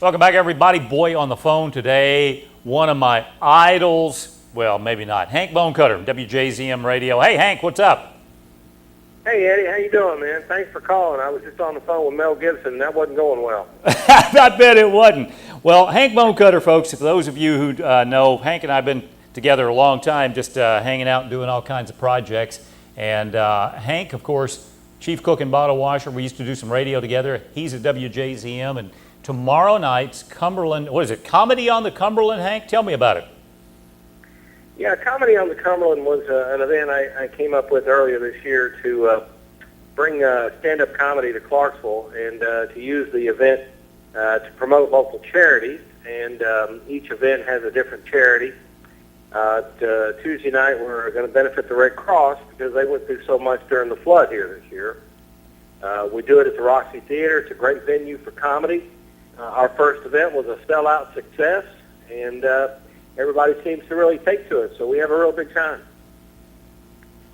Welcome back, everybody. Boy on the phone today, one of my idols. Well, maybe not. Hank Bonecutter, WJZM Radio. Hey, Hank, what's up? Hey, Eddie, how you doing, man? Thanks for calling. I was just on the phone with Mel Gibson, and that wasn't going well. I bet it wasn't. Well, Hank Bonecutter, folks, for those of you who know, Hank and I have been together a long time, just hanging out and doing all kinds of projects. And Hank, of course, chief cook and bottle washer. We used to do some radio together. He's at WJZM, and tomorrow night's Cumberland, what is it, Comedy on the Cumberland, Hank? Tell me about it. Yeah, Comedy on the Cumberland was an event I came up with earlier this year to bring stand-up comedy to Clarksville and to use the event to promote local charities. And each event has a different charity. Tuesday night, we're going to benefit the Red Cross because they went through so much during the flood here this year. We do it at the Roxy Theater. It's a great venue for comedy. Our first event was a sellout success, and everybody seems to really take to it, so we have a real big time.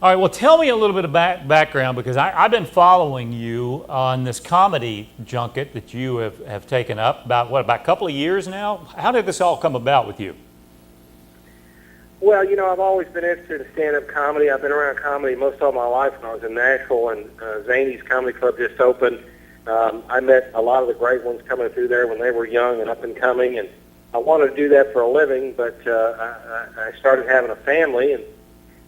All right, well, tell me a little bit of background, because I've been following you on this comedy junket that you have taken up about a couple of years now? How did this all come about with you? Well, I've always been interested in stand-up comedy. I've been around comedy most of my life when I was in Nashville, and Zany's Comedy Club just opened. I met a lot of the great ones coming through there when they were young and up and coming, and I wanted to do that for a living, but I started having a family and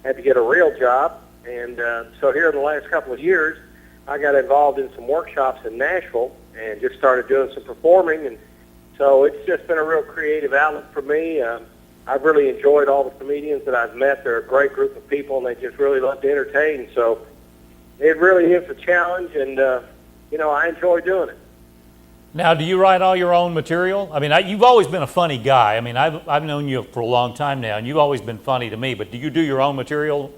had to get a real job. And so here in the last couple of years, I got involved in some workshops in Nashville and just started doing some performing. And so it's just been a real creative outlet for me. I've really enjoyed all the comedians that I've met. They're a great group of people, and they just really love to entertain. So it really is a challenge, and I enjoy doing it. Now, do you write all your own material? I mean, you've always been a funny guy. I mean, I've known you for a long time now, and you've always been funny to me, but do you do your own material?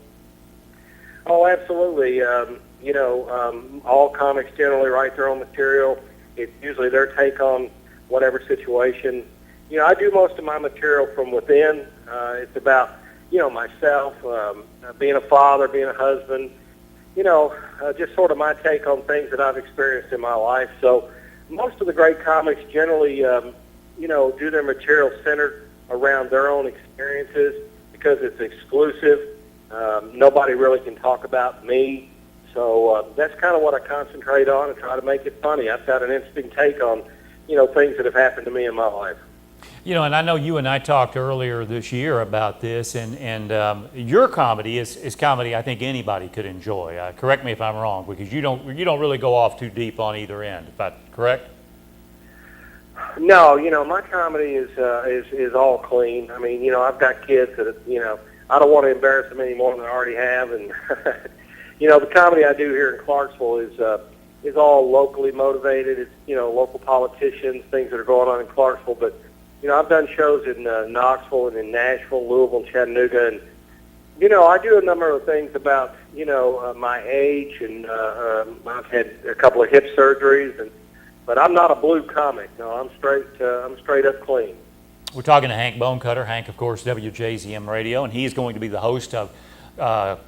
Oh, absolutely. All comics generally write their own material. It's usually their take on whatever situation. I do most of my material from within. It's about, myself, being a father, being a husband, just sort of my take on things that I've experienced in my life. So most of the great comics generally, do their material centered around their own experiences because it's exclusive. Nobody really can talk about me. So that's kind of what I concentrate on and try to make it funny. I've got an interesting take on, things that have happened to me in my life. And I know you and I talked earlier this year about this, and your comedy is comedy I think anybody could enjoy. Correct me if I'm wrong, because you don't really go off too deep on either end. Is that correct? No, my comedy is all clean. I mean, I've got kids that I don't want to embarrass them any more than I already have, and the comedy I do here in Clarksville is all locally motivated. It's local politicians, things that are going on in Clarksville, but I've done shows in Knoxville and in Nashville, Louisville, and Chattanooga, and I do a number of things about my age, and I've had a couple of hip surgeries, but I'm not a blue comic. No, I'm straight up clean. We're talking to Hank Bonecutter. Hank, of course, WJZM Radio, and he's going to be the host of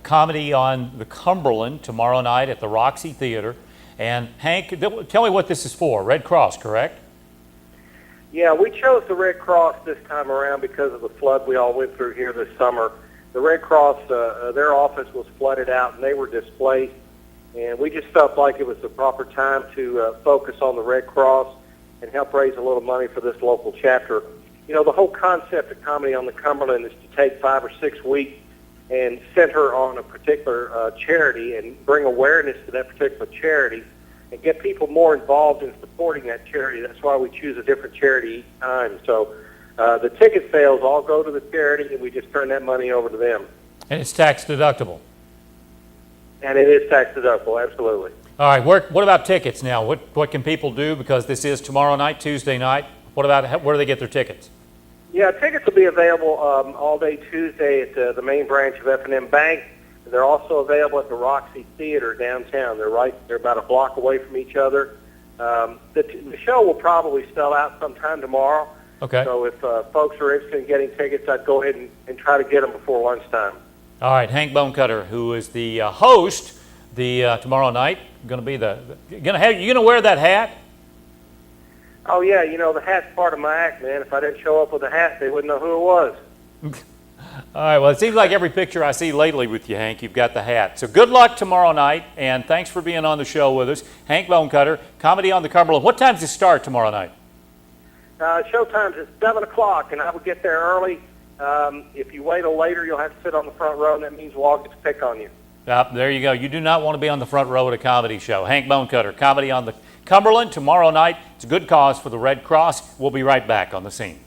Comedy on the Cumberland tomorrow night at the Roxy Theater. And Hank, tell me what this is for. Red Cross, correct? Yeah, we chose the Red Cross this time around because of the flood we all went through here this summer. The Red Cross, their office was flooded out and they were displaced, and we just felt like it was the proper time to focus on the Red Cross and help raise a little money for this local chapter. The whole concept of Comedy on the Cumberland is to take 5 or 6 weeks and center on a particular charity and bring awareness to that particular charity and get people more involved in supporting that charity. That's why we choose a different charity each time. So the ticket sales all go to the charity, and we just turn that money over to them. And it's tax deductible. And it is tax deductible, absolutely. All right, what about tickets now? What can people do, because this is tomorrow night, Tuesday night? Where do they get their tickets? Yeah, tickets will be available all day Tuesday at the main branch of F&M Bank. They're also available at the Roxy Theater downtown. They're about a block away from each other. The show will probably sell out sometime tomorrow. Okay. So if folks are interested in getting tickets, I'd go ahead and try to get them before lunchtime. All right, Hank Bonecutter, who is the host tomorrow night, going to be you going to wear that hat? Oh, yeah, you know, the hat's part of my act, man. If I didn't show up with a hat, they wouldn't know who it was. All right, well, it seems like every picture I see lately with you, Hank, you've got the hat. So good luck tomorrow night, and thanks for being on the show with us. Hank Bonecutter, Comedy on the Cumberland. What time does it start tomorrow night? Showtime's at 7 o'clock, and I would get there early. If you wait till later, you'll have to sit on the front row, and that means we'll all get to pick on you. There you go. You do not want to be on the front row at a comedy show. Hank Bonecutter, Comedy on the Cumberland tomorrow night. It's a good cause for the Red Cross. We'll be right back on the scene.